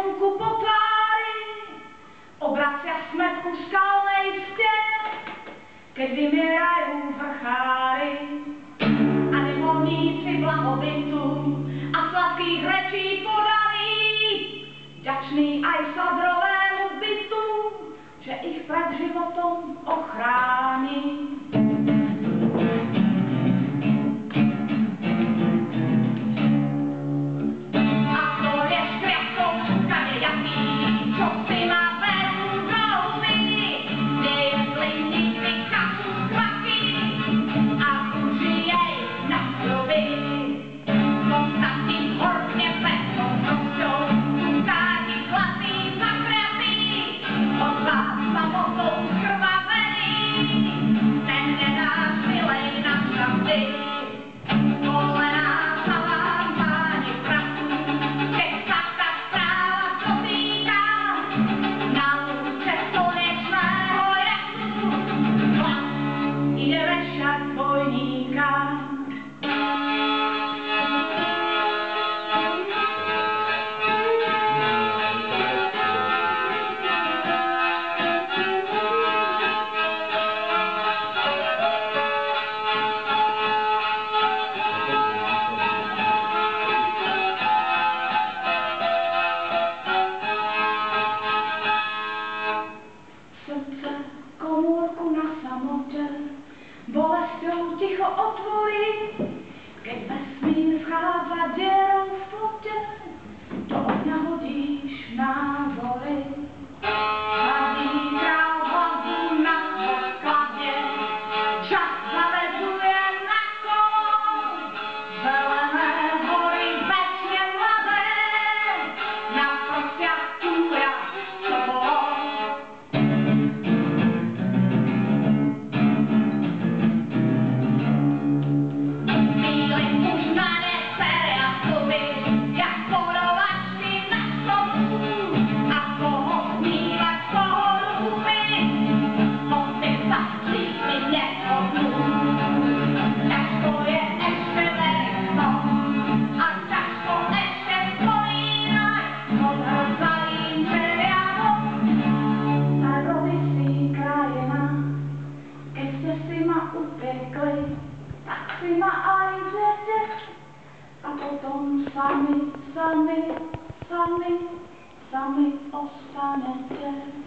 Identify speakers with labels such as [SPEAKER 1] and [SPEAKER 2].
[SPEAKER 1] slunku po tvári, obracia smetku skalnej stene, keď vymierajú vrchári a nevolníci blahobytu a sladkých rečí podarí, vďační aj sadrovému bytu, že ich pred životom ochráni. Bolesťou ticho otvorí, keď vesmír vchádza dierou v plote, do ohňa hodíš názory. Hladí král hlavu na odklade, čas zavezuje na kolo, zelené hory večne mladé, na prosiach túria, čo bolo. Tak si ma aj vede a potom sami ostanete.